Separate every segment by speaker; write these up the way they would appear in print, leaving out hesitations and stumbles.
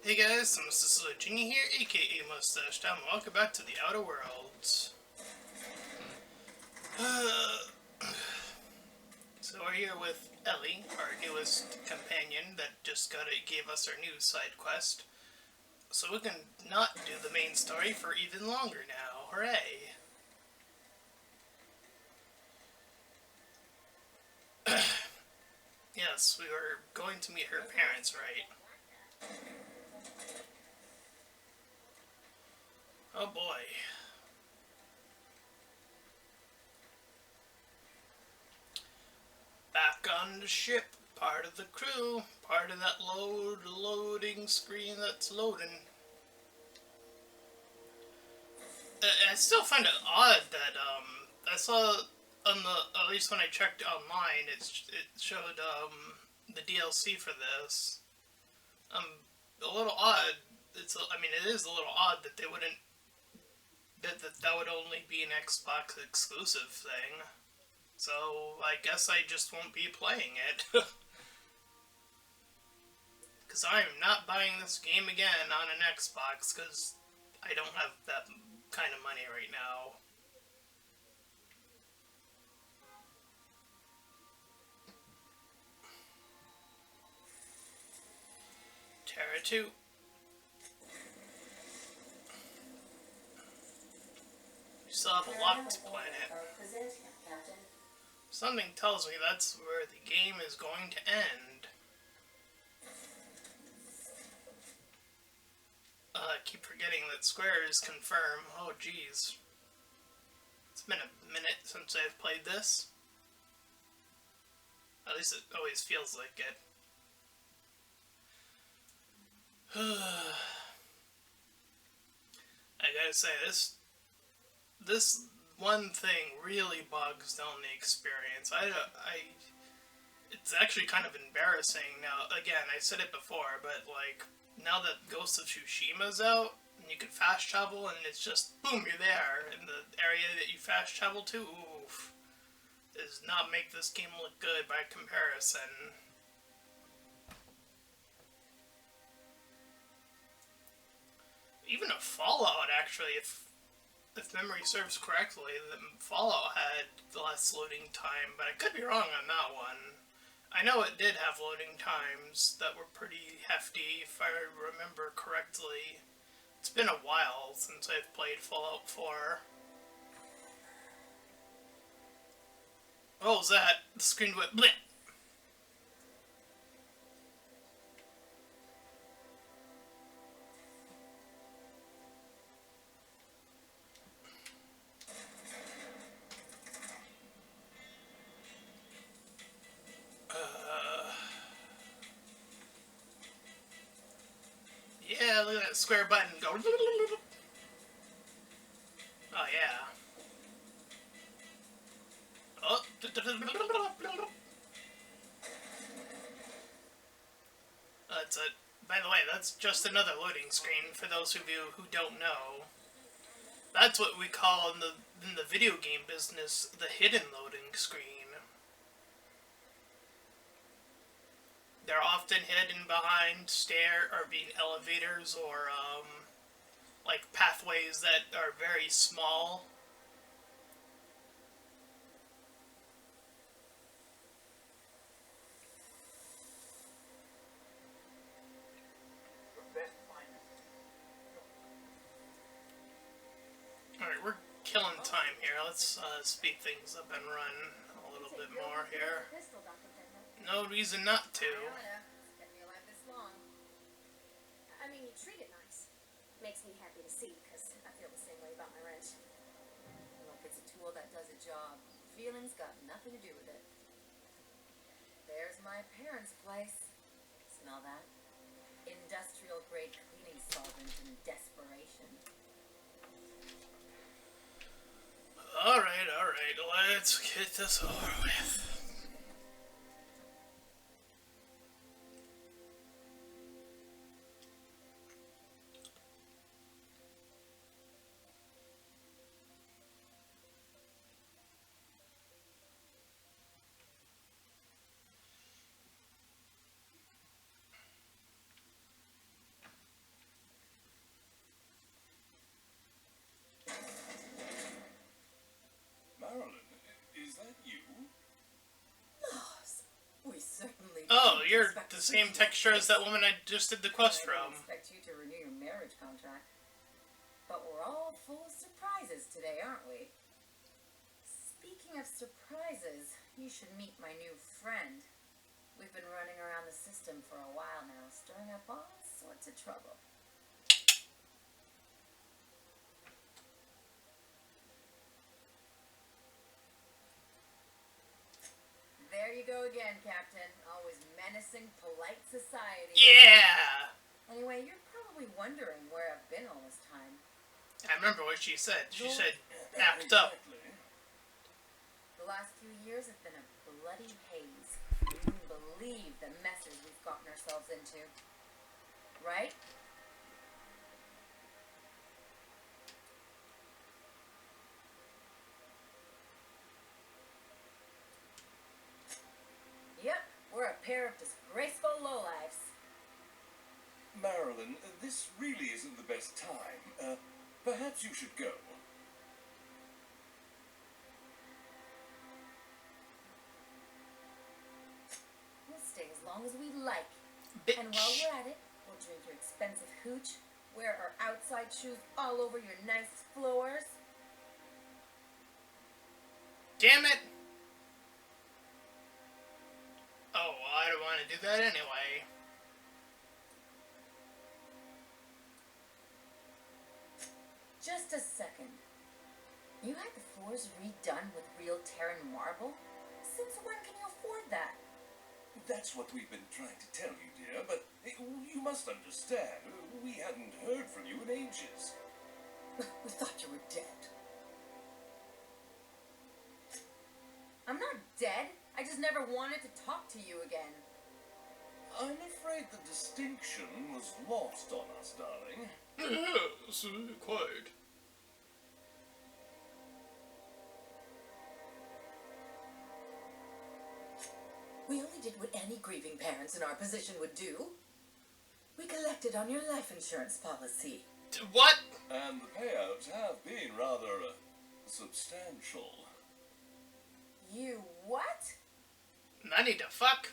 Speaker 1: Hey guys, I'm Mustached here, aka Mustached, and welcome back to the Outer Worlds. So we're here with Ellie, our newest companion that just gave us our new side quest. So we can not do the main story for even longer now. Hooray! Yes, we were going to meet her parents, right? Oh boy. Back on the ship, part of the crew, part of that loading screen that's loading. I still find it odd that I saw on at least when I checked online, it showed the DLC for this. A little odd. I mean, it is a little odd that they wouldn't that would only be an Xbox exclusive thing. So I guess I just won't be playing it. Because I'm not buying this game again on an Xbox because I don't have that kind of money right now. Terra 2. We still have a locked planet. Something tells me that's where the game is going to end. I keep forgetting that squares confirm. Oh geez. It's been a minute since I've played this. At least it always feels like it. I gotta say, this one thing really bogs down the experience. It's actually kind of embarrassing now. Again, I said it before, but like now that Ghost of Tsushima's out, and you can fast travel, and it's just boom, you're there in the area that you fast travel to. Oof, does not make this game look good by comparison. Even a Fallout, actually, if memory serves correctly, the Fallout had less loading time, but I could be wrong on that one. I know it did have loading times that were pretty hefty, if I remember correctly. It's been a while since I've played Fallout 4. What was that? The screen went blip! Yeah, look at that square button go. Oh yeah. Oh. That's it. By the way, that's just another loading screen for those of you who don't know. That's what we call in the video game business the hidden loading screen. They're often hidden behind elevators or like pathways that are very small. Alright, we're killing time here. Let's speed things up and run a little bit more here. No reason not to.
Speaker 2: I mean, you treat it nice. Makes me happy to see, because I feel the same way about my wrench.
Speaker 3: Look, it's a tool that does a job. Feelings got nothing to do with it. There's my parents' place. Smell that? Industrial grade cleaning solvent in desperation.
Speaker 1: Alright, let's get this over with. you're the same texture as that woman I just did the quest
Speaker 3: I didn't
Speaker 1: from.
Speaker 3: expect you to renew your marriage contract. But we're all full of surprises today, aren't we? Speaking of surprises, you should meet my new friend. We've been running around the system for a while now, stirring up all sorts of trouble. There you go again, Captain. Always menacing polite society.
Speaker 1: Yeah!
Speaker 3: Anyway, you're probably wondering where I've been all this time.
Speaker 1: I remember what she said. She said, act up.
Speaker 3: The last few years have been a bloody haze. You wouldn't believe the messes we've gotten ourselves into. Right? Yep, we're a pair of disgraceful lowlifes.
Speaker 4: Marilyn, this really isn't the best time. Perhaps you should go.
Speaker 3: We'll stay as long as we like.
Speaker 1: Bitch.
Speaker 3: And while we're at it, we'll drink your expensive hooch, wear our outside shoes all over your nice floors.
Speaker 1: Damn it! Oh, well, I don't want to do that anyway.
Speaker 3: Just a second. You had the floors redone with real Terran marble? Since when can you afford that?
Speaker 4: That's what we've been trying to tell you, dear, but you must understand, we hadn't heard from you in ages.
Speaker 3: We thought you were dead. I'm not dead. I just never wanted to talk to you again.
Speaker 4: I'm afraid the distinction was lost on us, darling.
Speaker 1: Yes, quite.
Speaker 3: We only did what any grieving parents in our position would do. We collected on your life insurance policy.
Speaker 1: What?
Speaker 4: And the payouts have been rather substantial.
Speaker 3: You what?
Speaker 1: I need to fuck.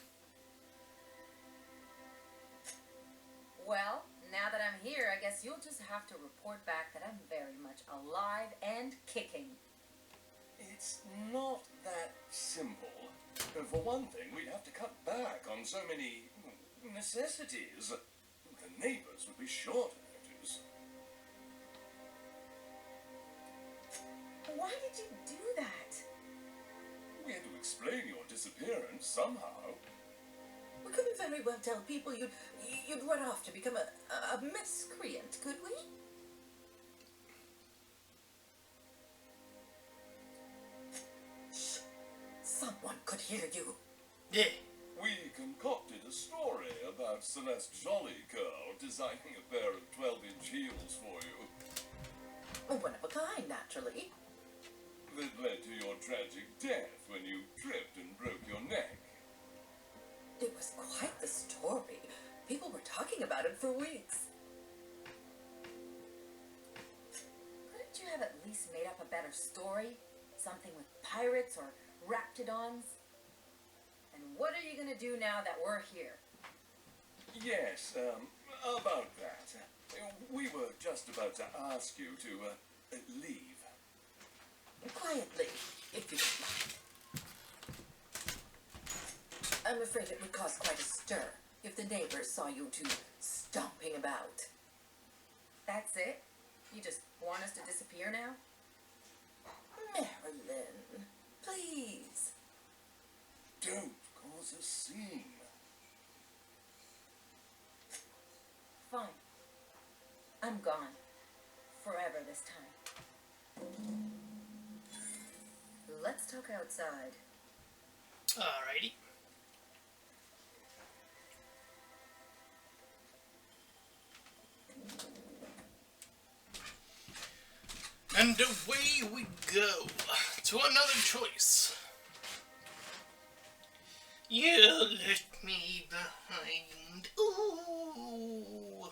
Speaker 3: Well, now that I'm here, I guess you'll just have to report back that I'm very much alive and kicking.
Speaker 4: It's not that simple. For one thing, we'd have to cut back on so many necessities. The neighbors would be sure to notice.
Speaker 3: Why did you do that?
Speaker 4: We had to explain your disappearance somehow.
Speaker 3: We couldn't very well tell people you'd run off to become a miscreant, could we? Shh. Someone could hear you.
Speaker 1: Yeah.
Speaker 4: We concocted a story about Celeste Jollycurl designing a pair of 12-inch heels for you.
Speaker 3: One of a kind, naturally.
Speaker 4: That led to your tragic death when you tripped and broke your neck.
Speaker 3: It was quite the story. People were talking about it for weeks. Couldn't you have at least made up a better story? Something with pirates or raptidons? And what are you gonna do now that we're here?
Speaker 4: Yes, about that. We were just about to ask you to leave.
Speaker 3: Quietly, if you don't mind. I'm afraid it would cause quite a stir if the neighbors saw you two stomping about. That's it? You just want us to disappear now? Marilyn, please.
Speaker 4: Don't cause a scene.
Speaker 3: Fine. I'm gone. Forever this time. Let's talk outside.
Speaker 1: Alrighty. And away we go to another choice. You left me behind. Ooh.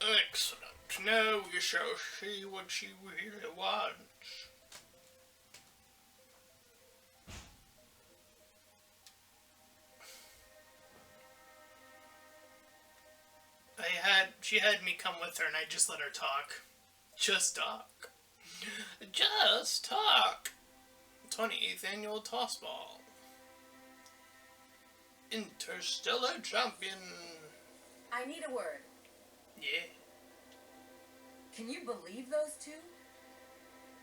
Speaker 1: Excellent. Now we shall see what she really wants. She had me come with her and I just let her talk. Just talk. Just talk. 28th Annual Tossball. Interstellar Champion.
Speaker 3: I need a word.
Speaker 1: Yeah.
Speaker 3: Can you believe those two?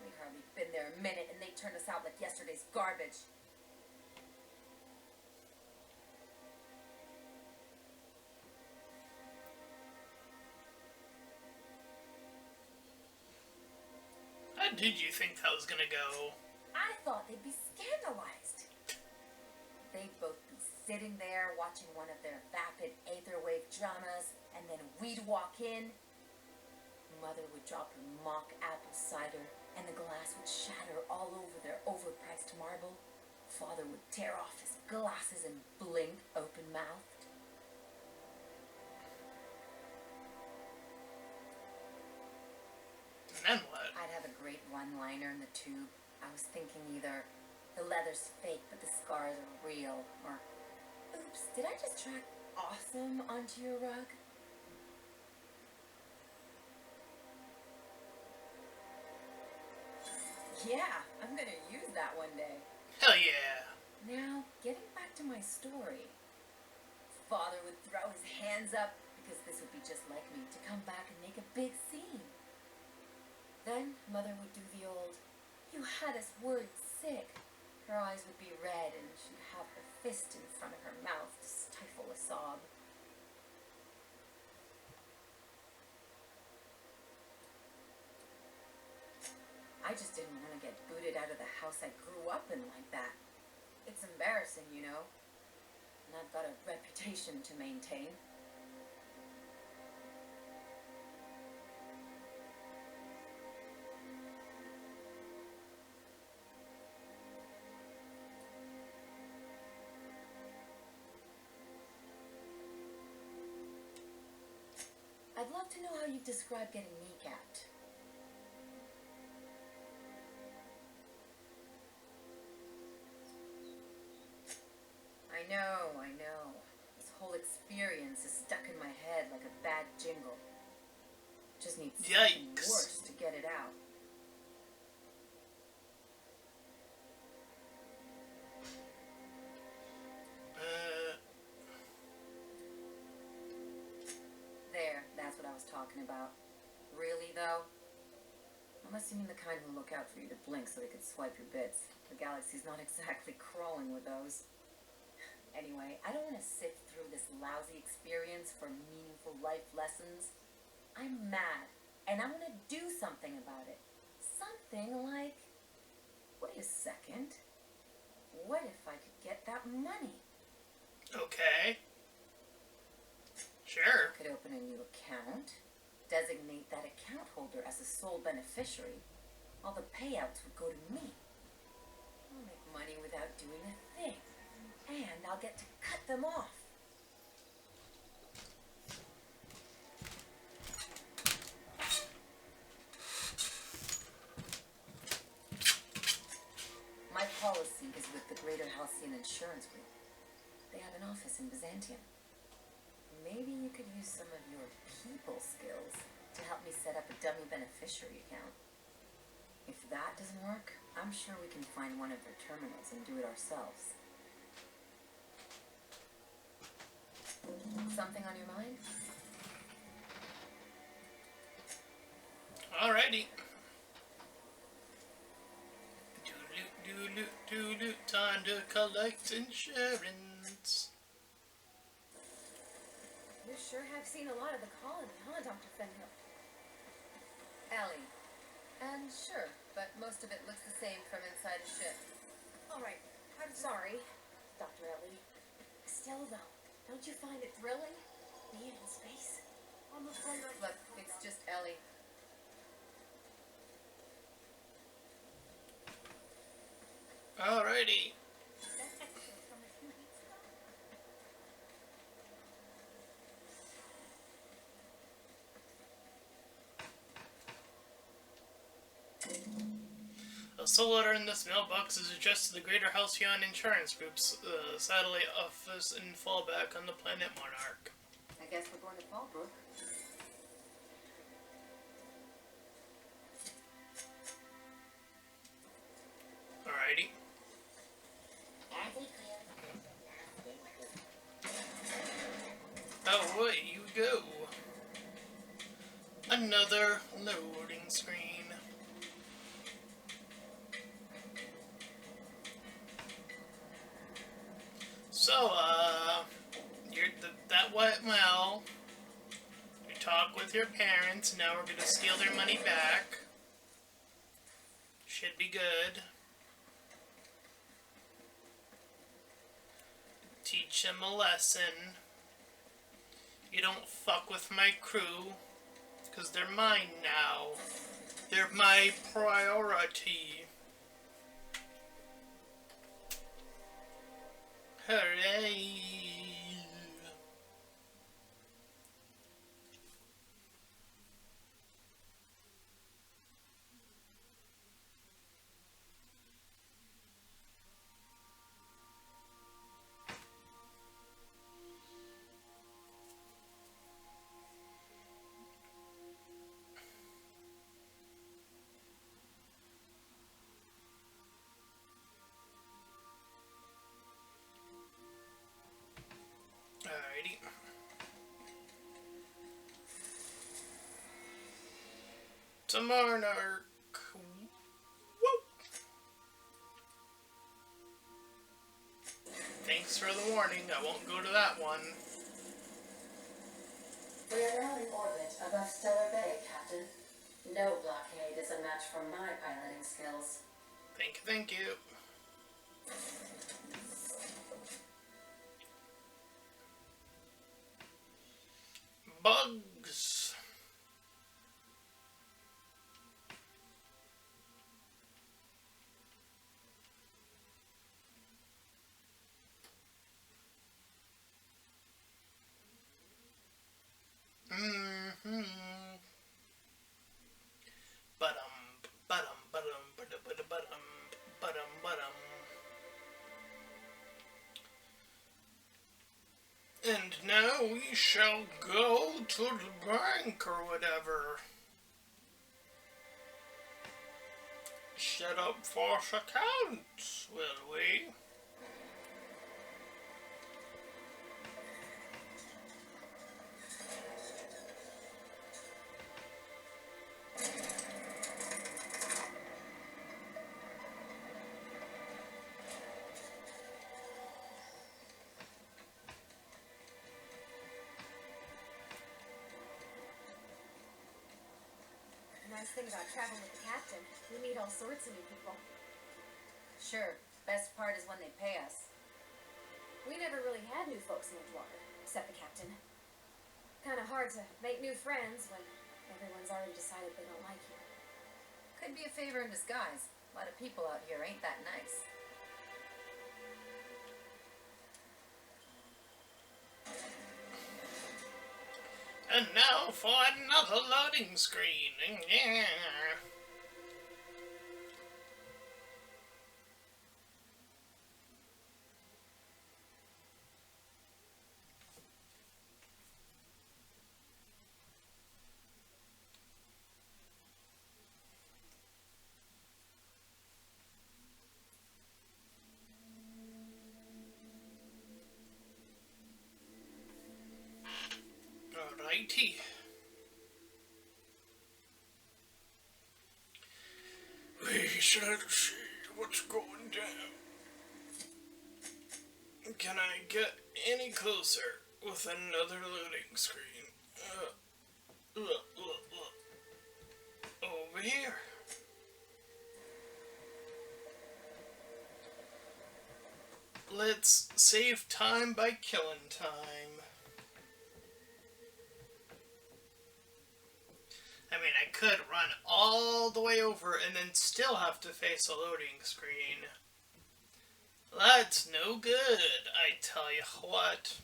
Speaker 3: We hardly been there a minute and they turned us out like yesterday's garbage.
Speaker 1: How did you think that was gonna go?
Speaker 3: I thought they'd be scandalized. They'd both be sitting there watching one of their vapid aetherwave dramas, and then we'd walk in. Mother would drop her mock apple cider, and the glass would shatter all over their overpriced marble. Father would tear off his glasses and blink open-mouthed.
Speaker 1: And then what?
Speaker 3: I'd have a great one-liner in the tube. I was thinking either the leather's fake but the scars are real, or oops, did I just track awesome onto your rug? Yeah, I'm gonna use that one day.
Speaker 1: Hell yeah.
Speaker 3: Now, getting back to my story. Father would throw his hands up because this would be just like me to come back and make a big scene. Then Mother would do the old, "You had us worried sick." Her eyes would be red and she'd have her fist in front of her mouth to stifle a sob. I just didn't want to get booted out of the house I grew up in like that. It's embarrassing, you know. And I've got a reputation to maintain. I'd love to know how you describe getting kneecapped. I know. This whole experience is stuck in my head like a bad jingle. Just need something
Speaker 1: Yikes.
Speaker 3: worse to get it out. There, that's what I was talking about. Really, though? Unless you mean the kind who look out for you to blink so they could swipe your bits. The galaxy's not exactly crawling with those. Anyway, I don't want to sift through this lousy experience for meaningful life lessons. I'm mad, and I want to do something about it. Something like, wait a second, what if I could get that money?
Speaker 1: Okay. Sure.
Speaker 3: I could open a new account, designate that account holder as a sole beneficiary. All the payouts would go to me. I'll make money without doing a thing. And I'll get to cut them off. My policy is with the Greater Halcyon Insurance Group. They have an office in Byzantium. Maybe you could use some of your people skills to help me set up a dummy beneficiary account. If that doesn't work, I'm sure we can find one of their terminals and do it ourselves. Something on your mind?
Speaker 1: Alrighty. Do-loot, time to collect insurance.
Speaker 2: You sure have seen a lot of the colony, huh, Dr. Fenhill?
Speaker 3: Ellie. And sure, but most of it looks the same from inside a ship.
Speaker 2: All right, I'm sorry, Dr. Ellie. Still, though, don't you find it thrilling, being in space? I'm afraid I...
Speaker 3: Look, it's just Ellie.
Speaker 1: Alrighty.
Speaker 2: That extra from a few weeks ago?
Speaker 1: sole letter in this mailbox is addressed to the Greater Halcyon Insurance Group's satellite office in Fallback on the planet Monarch.
Speaker 3: I guess we're going to Fallbrook.
Speaker 1: Alrighty. Away you go. Another loading screen. So, that went well. You talk with your parents, now we're gonna steal their money back. Should be good. Teach them a lesson. You don't fuck with my crew, 'cause they're mine now. They're my priority. Hooray! Alrighty. To Monarch. Whoop. Thanks for the warning. I won't go to that one.
Speaker 3: We are now in orbit above Stellar Bay, Captain. No blockade is a match for my piloting skills.
Speaker 1: Thank you, thank you. Bugs. Mm-hmm. And now we shall go to the bank or whatever. Set up false accounts, will we?
Speaker 2: Nice thing about traveling with the captain, we meet all sorts of new people.
Speaker 3: Sure, best part is when they pay us.
Speaker 2: We never really had new folks in Edgewater, except the captain. Kinda hard to make new friends when everyone's already decided they don't like you.
Speaker 3: Could be a favor in disguise. A lot of people out here ain't that nice.
Speaker 1: And now for another loading screen. Yeah. Alrighty. We shall see what's going down. Can I get any closer with another loading screen? Over here. Let's save time by killing time. I mean, I could run all the way over and then still have to face a loading screen. That's no good, I tell you what.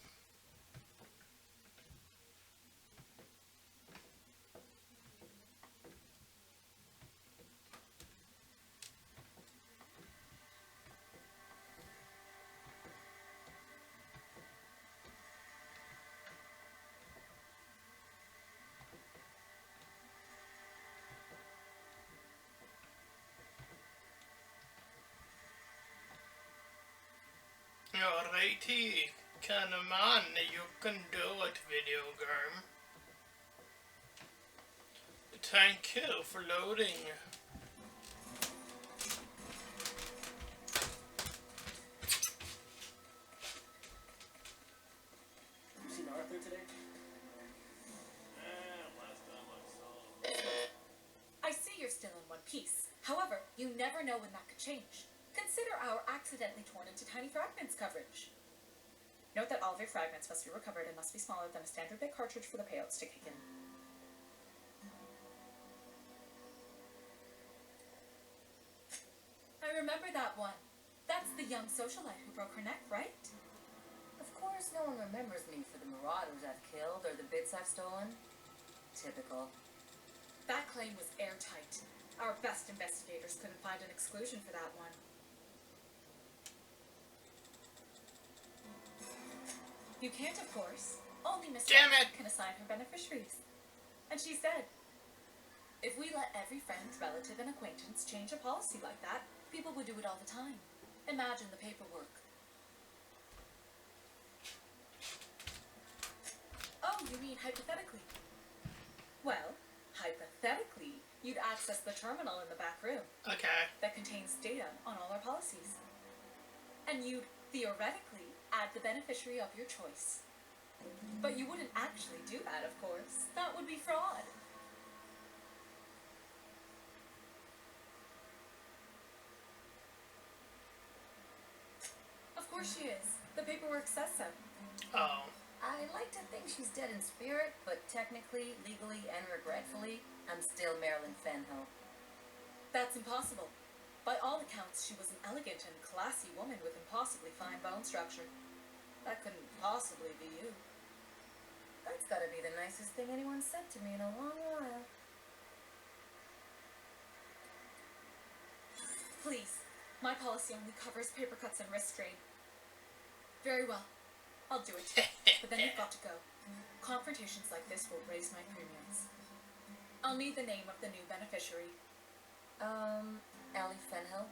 Speaker 1: Alrighty, kind of man, you can do it, video game. Thank you for loading.
Speaker 5: You seen Arthur today?
Speaker 6: I see you're still in one piece. However, you never know when that could change. Consider our accidentally torn into tiny fragments coverage. Note that all of your fragments must be recovered and must be smaller than a standard bit cartridge for the payouts to kick in. I remember that one. That's the young socialite who broke her neck, right?
Speaker 3: Of course, no one remembers me for the marauders I've killed or the bits I've stolen. Typical.
Speaker 6: That claim was airtight. Our best investigators couldn't find an exclusion for that one. You can't, of course. Only Miss
Speaker 1: Damn
Speaker 6: Jackson
Speaker 1: it.
Speaker 6: can assign her beneficiaries. And she said, if we let every friend, relative, and acquaintance change a policy like that, people would do it all the time. Imagine the paperwork. Oh, you mean hypothetically? Well, hypothetically, you'd access the terminal in the back room
Speaker 1: Okay.
Speaker 6: that contains data on all our policies. And you'd theoretically add the beneficiary of your choice. But you wouldn't actually do that, of course. That would be fraud. Of course she is. The paperwork says so.
Speaker 1: Oh.
Speaker 3: I like to think she's dead in spirit, but technically, legally, and regretfully, I'm still Marilyn Fenhill.
Speaker 6: That's impossible. By all accounts, she was an elegant and classy woman with impossibly fine bone structure. That couldn't possibly be you.
Speaker 3: That's gotta be the nicest thing anyone's said to me in a long while.
Speaker 6: Please, my policy only covers paper cuts and wrist strain. Very well. I'll do it. But then you've got to go. Confrontations like this will raise my premiums. I'll need the name of the new beneficiary.
Speaker 3: Ellie Fenhill?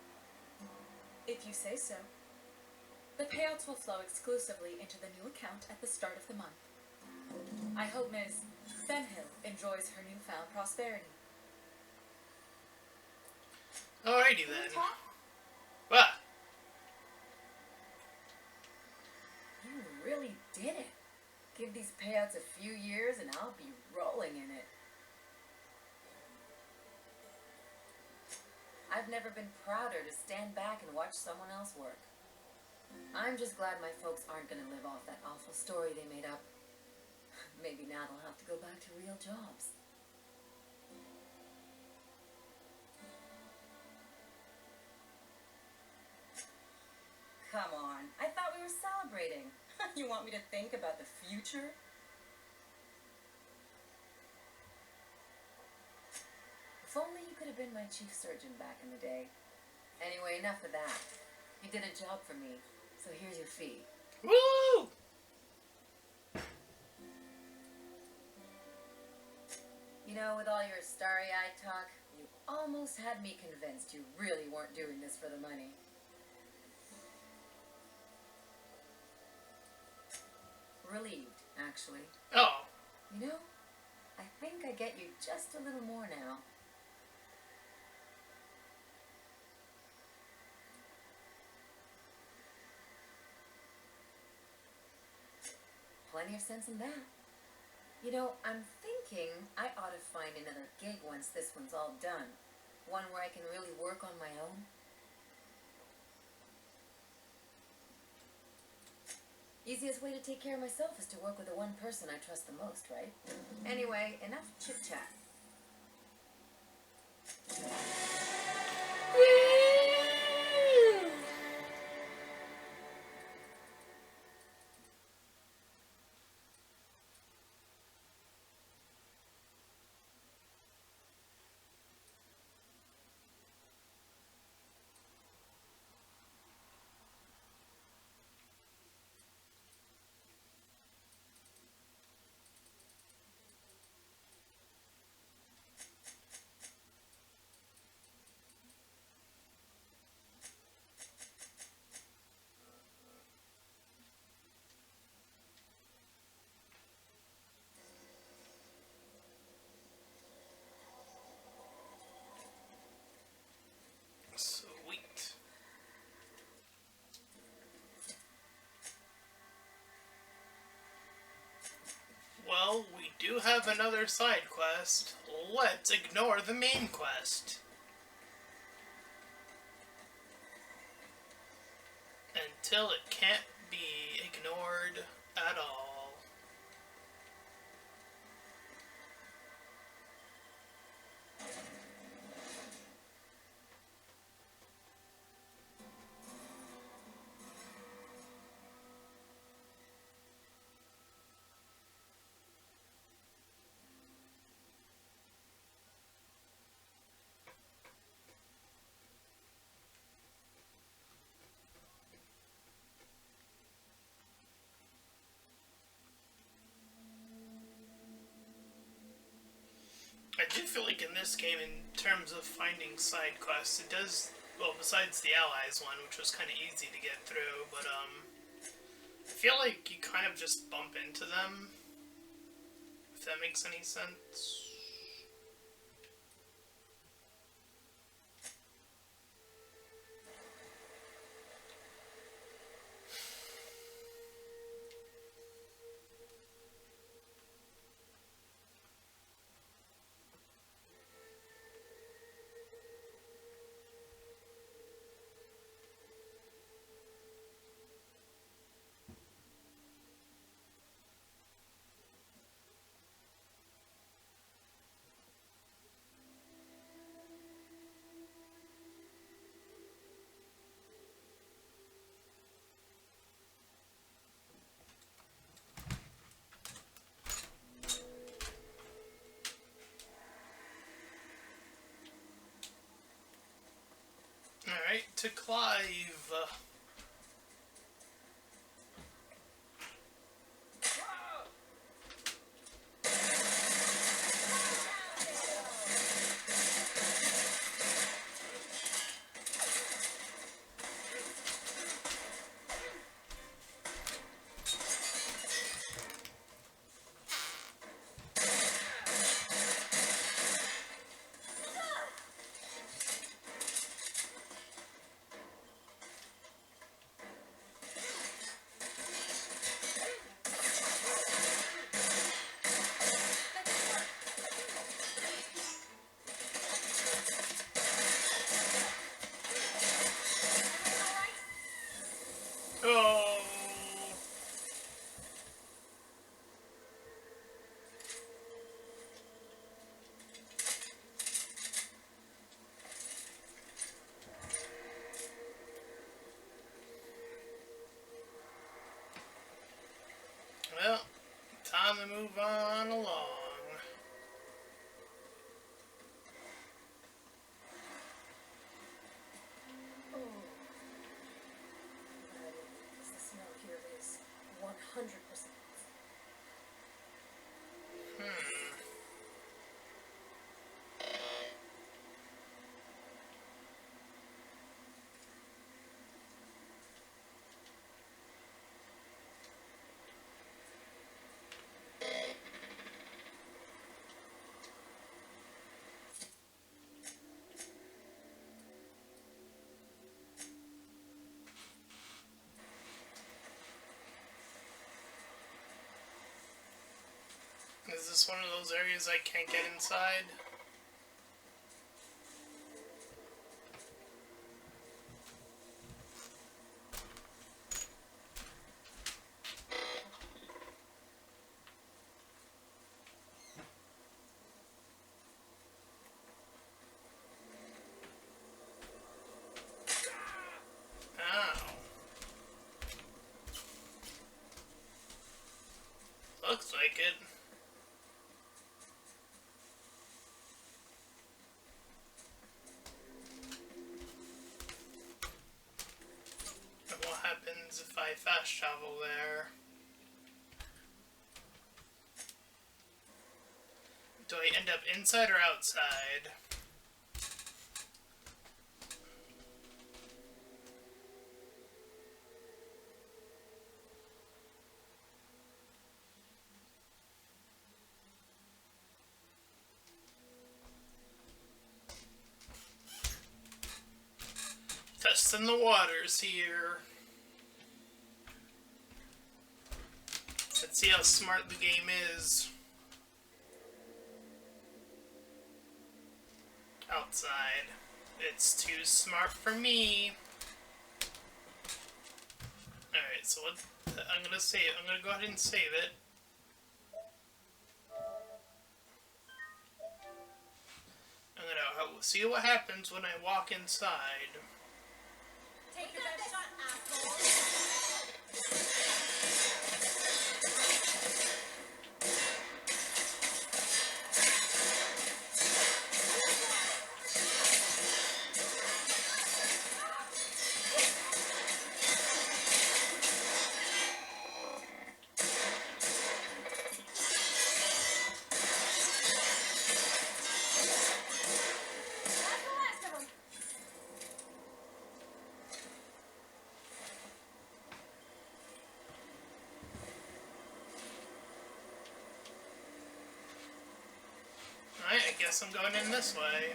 Speaker 6: If you say so. The payouts will flow exclusively into the new account at the start of the month. I hope Ms. Fenhill enjoys her newfound prosperity.
Speaker 1: Alrighty then. What?
Speaker 3: You really did it. Give these payouts a few years and I'll be rolling in it. I've never been prouder to stand back and watch someone else work. I'm just glad my folks aren't gonna live off that awful story they made up. Maybe now they'll have to go back to real jobs. Come on, I thought we were celebrating. You want me to think about the future? If only you could have been my chief surgeon back in the day. Anyway, enough of that. You did a job for me, so here's your fee.
Speaker 1: Woo!
Speaker 3: You know, with all your starry-eyed talk, you almost had me convinced you really weren't doing this for the money. Relieved, actually.
Speaker 1: Oh.
Speaker 3: You know, I think I get you just a little more now. Plenty of sense in that. You know, I'm thinking I ought to find another gig once this one's all done. One where I can really work on my own. Easiest way to take care of myself is to work with the one person I trust the most, right? Anyway, enough chit-chat.
Speaker 1: do have another side quest. Let's ignore the main quest. Until it can't be ignored at all. I do feel like in this game, in terms of finding side quests, it does, well, besides the allies one, which was kind of easy to get through, but, I feel like you kind of just bump into them, if that makes any sense. Alright, to Clive. Oh! Well, time to move on along.
Speaker 2: Oh. The smell here is 100%.
Speaker 1: Is this one of those areas I can't get inside? Ow. Looks like it. And what happens if I fast travel there? Do I end up inside or outside? Testing the waters here. Let's see how smart the game is. outside. It's too smart for me. Alright, so what? I'm gonna save. I'm gonna go ahead and save it. I'm gonna see what happens when I walk inside.
Speaker 3: Take your best shot, asshole.
Speaker 2: That's the last of them.
Speaker 1: Alright, I guess I'm going in this way.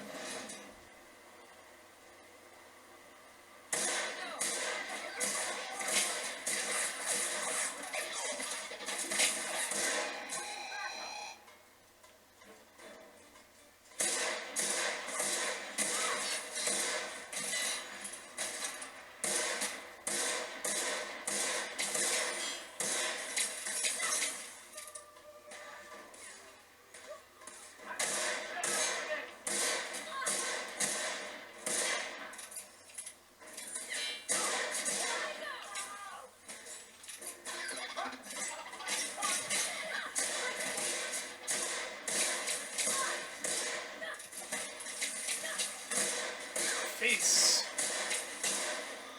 Speaker 1: Face.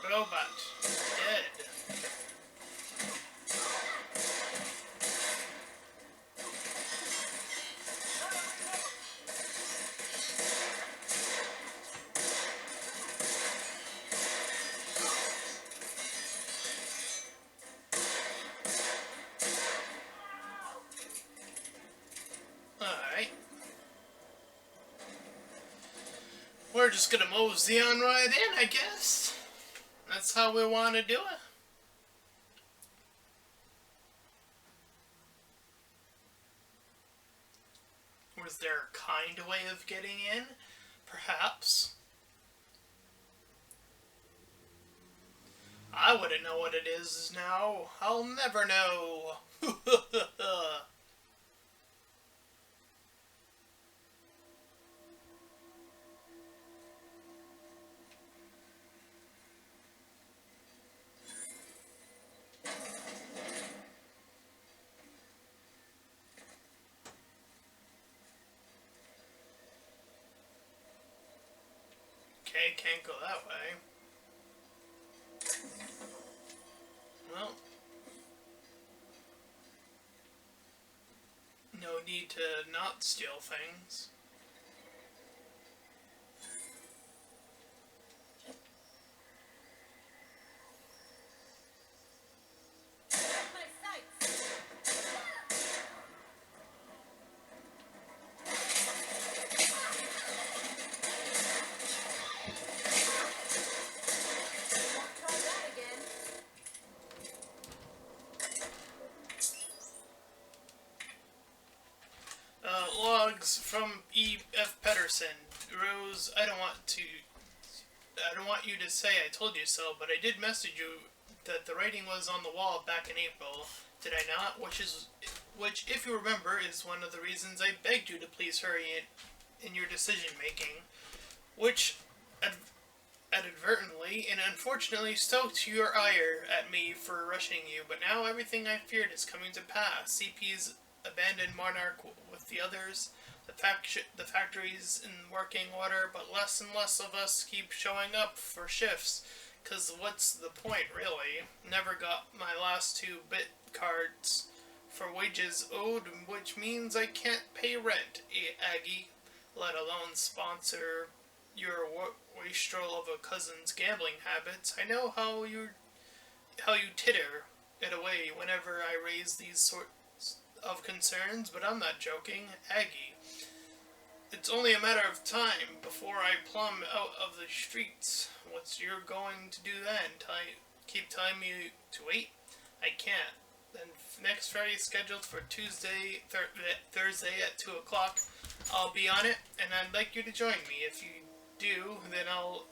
Speaker 1: Robot. Dead. Alright. We're just gonna mosey on right in, I guess. That's how we want to do it. Was there a kind way of getting in? Perhaps. I wouldn't know what it is now. I'll never know. Okay, can't go that way. Well, no need to not steal things.
Speaker 3: My sights. Won't try that again.
Speaker 1: Logs from E.F. Pedersen. Rose, I don't want you to say I told you so, but I did message you that the writing was on the wall back in April. Did I not? Which, if you remember, is one of the reasons I begged you to please hurry in your decision making, which inadvertently and unfortunately stoked your ire at me for rushing you. But now everything I feared is coming to pass. CP's abandoned Monarch with the others. The factory's in working order, but less and less of us keep showing up for shifts. Cause what's the point, really? Never got my last 2 bit cards for wages owed, which means I can't pay rent, Aggie, let alone sponsor your wastrel of a cousin's gambling habits. I know how you titter it away whenever I raise these sorts of concerns, but I'm not joking, Aggie. It's only a matter of time before I plumb out of the streets. What's you're going to do then? Keep telling me to wait? I can't. Then next ferry is scheduled for Thursday at 2 o'clock. I'll be on it, and I'd like you to join me. If you do, then I'll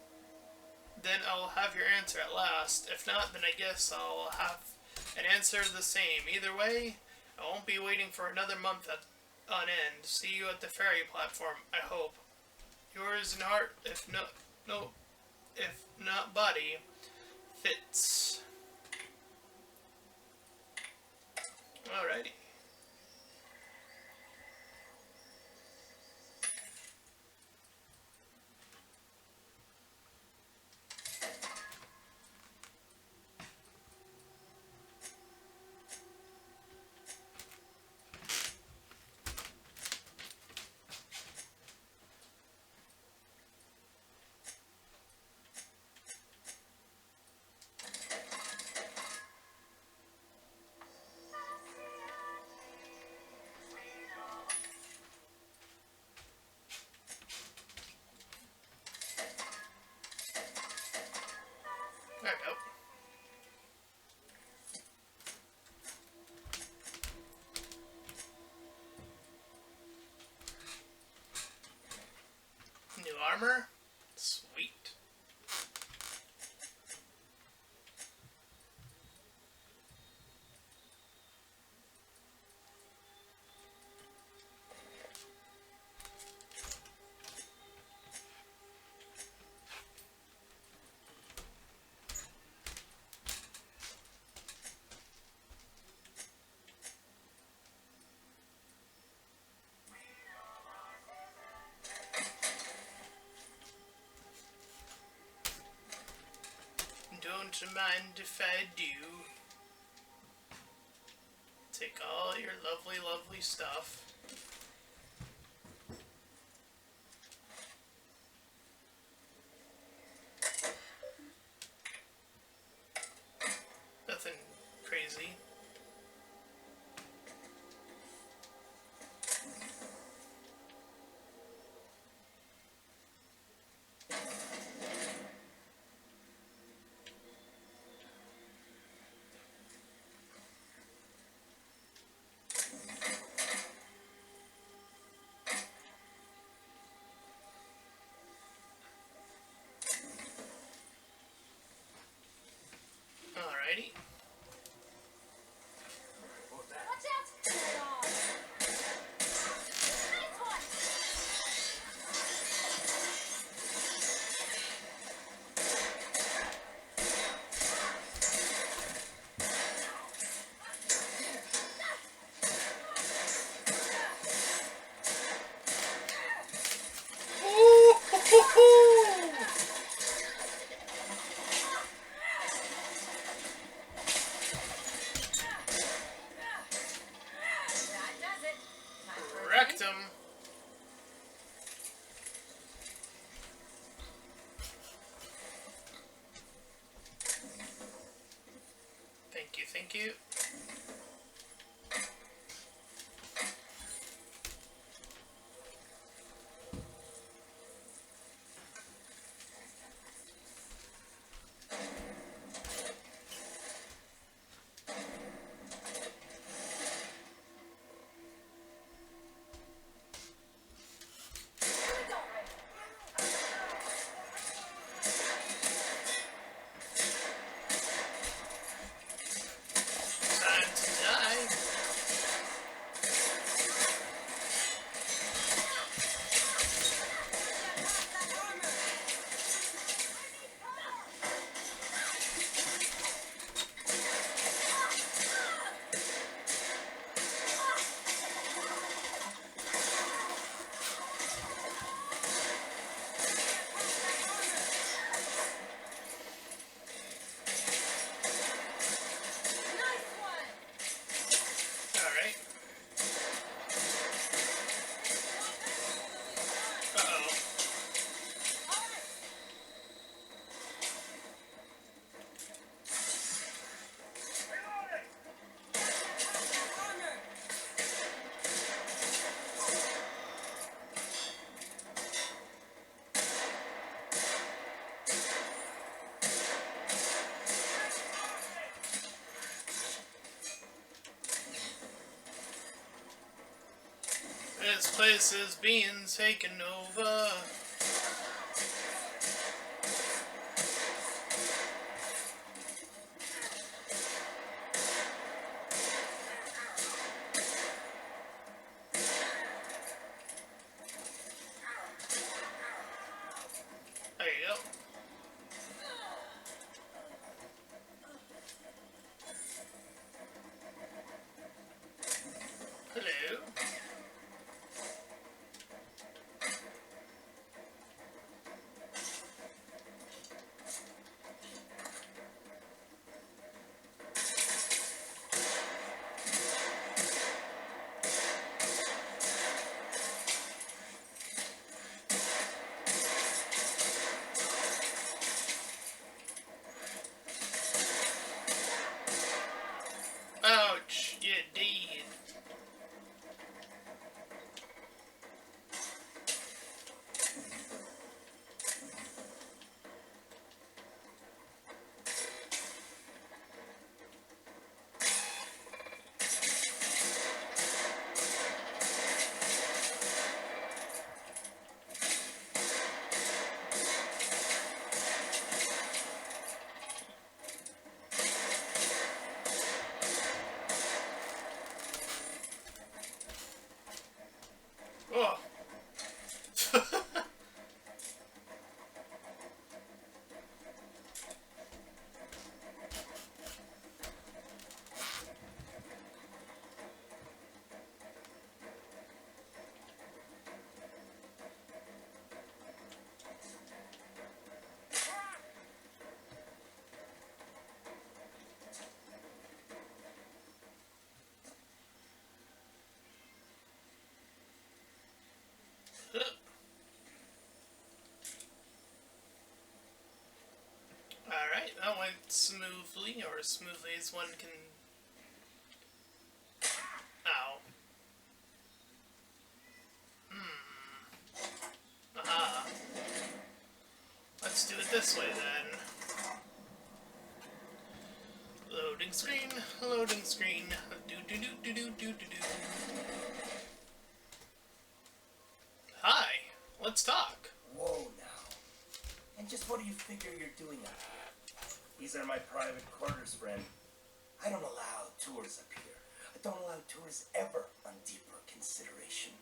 Speaker 1: have your answer at last. If not, then I guess I'll have an answer the same. Either way, I won't be waiting for another month on end. See you at the ferry platform, I hope. Yours in heart, if not body, Fitz. Alrighty. There we go. New armor? Sweet. Don't mind if I do. Take all your lovely, lovely stuff. Nothing crazy. Alrighty.
Speaker 2: Watch out! Nice one!
Speaker 1: Ooh, hoo, hoo, hoo.
Speaker 3: That does it. Time for a
Speaker 1: Wrecked
Speaker 3: drink.
Speaker 1: him. Thank you, thank you. This place is being taken over. There you go. Hello. Ouch, you did. Oh. Alright, that went smoothly, or as smoothly as one can... Ow. Aha. Let's do it this way then. Loading screen, loading screen. Do do do do do do do do. Hi, let's talk.
Speaker 5: Whoa now. And just what do you figure you're doing out here? These are my private quarters, friend. I don't allow tours up here. I don't allow tours ever on deeper consideration.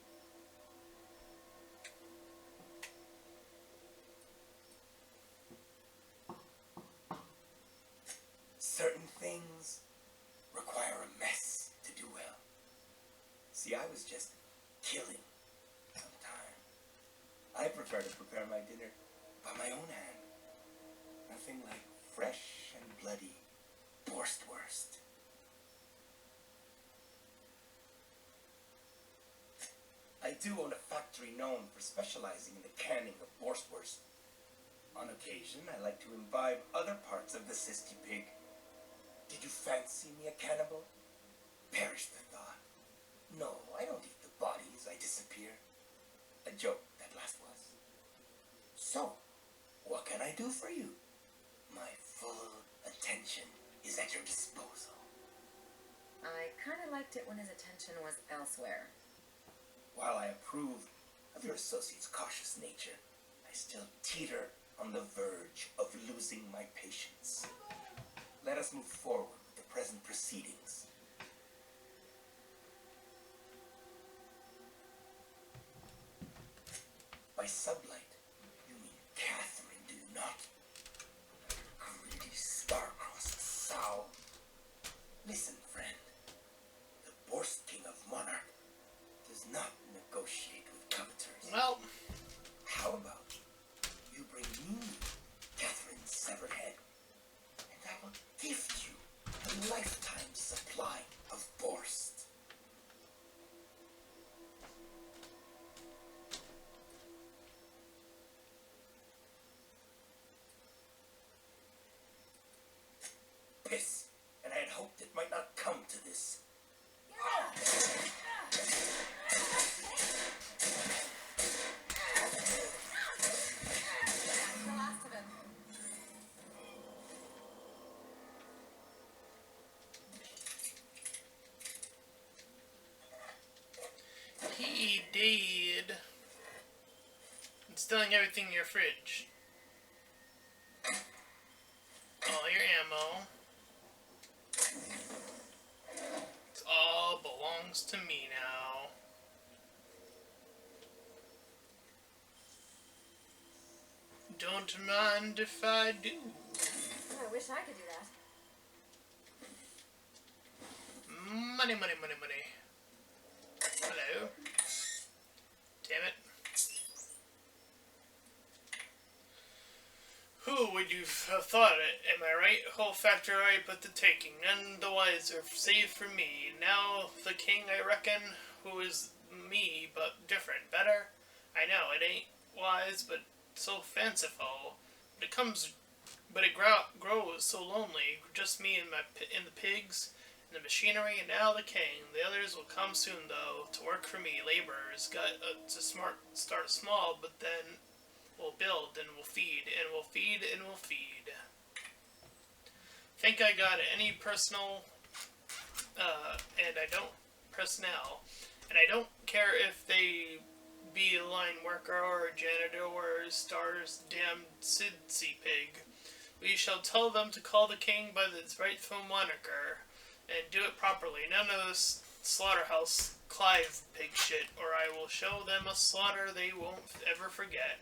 Speaker 5: Certain things require a mess to do well. See, I was just killing some time. I prefer to prepare my dinner by my own hand. Nothing like fresh and bloody Borstwurst. I do own a factory known for specializing in the canning of Borstwurst. On occasion, I like to imbibe other parts of the cysty pig. Did you fancy me a cannibal? Perish the thought. No, I don't eat the bodies, I disappear. A joke, that last was. So, what can I do for you? My full attention is at your disposal.
Speaker 3: I kind of liked it when his attention was elsewhere.
Speaker 5: While I approve of your associate's cautious nature, I still teeter on the verge of losing my patience. Let us move forward with the present proceedings. By sublight, you mean Catherine, do you not? Greedy, star-crossed sow. Listen, friend. The Borst King of Monarch does not negotiate with coveters.
Speaker 1: Well,
Speaker 5: How about you bring me Catherine's severed head, and I will gift you a lifetime supply of Borst.
Speaker 1: everything in your fridge. All your ammo. It all belongs to me now. Don't mind if I do.
Speaker 2: I wish I could do that.
Speaker 1: Money, money, money, money. Hello. Damn it. Who would you have thought it? Am I right? Whole factory but the taking, none the wiser, save for me. Now the king, I reckon, who is me, but different, better. I know it ain't wise, but so fanciful. But it grows so lonely. Just me and the pigs, and the machinery, and now the king. The others will come soon, though, to work for me. Laborers got to start small, but then we'll build and we'll feed and we'll feed and we'll feed. Think I got any personal, and I don't personnel, and I don't care if they be a line worker or a janitor or a star's damned Sidsy pig. We shall tell them to call the king by his rightful moniker, and do it properly. None of this slaughterhouse Clive pig shit, or I will show them a slaughter they won't ever forget.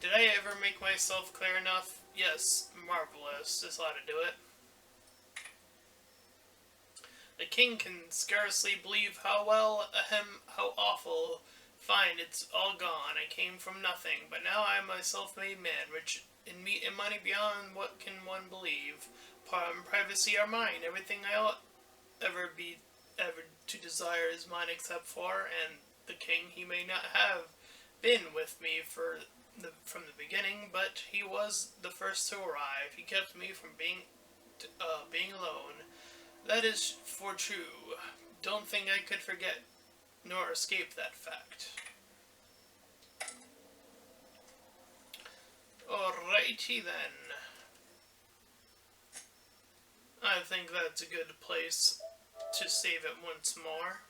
Speaker 1: Did I ever make myself clear enough? Yes, marvelous. This ought to do it. The king can scarcely believe how awful. Fine, it's all gone. I came from nothing, but now I am a self-made man, rich in meat and money beyond what can one believe. Privacy are mine. Everything I ought ever to desire is mine except for, and the king, he may not have been with me from the beginning, but he was the first to arrive. He kept me from being alone. That is for true. Don't think I could forget nor escape that fact. Alrighty then. I think that's a good place to save it once more.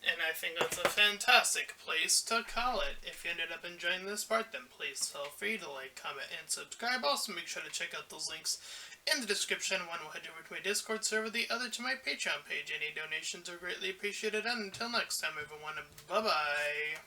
Speaker 1: And I think that's a fantastic place to call it. If you ended up enjoying this part, then please feel free to like, comment, and subscribe. Also, make sure to check out those links in the description. One will head over to my Discord server, the other to my Patreon page. Any donations are greatly appreciated. And until next time, everyone, bye-bye.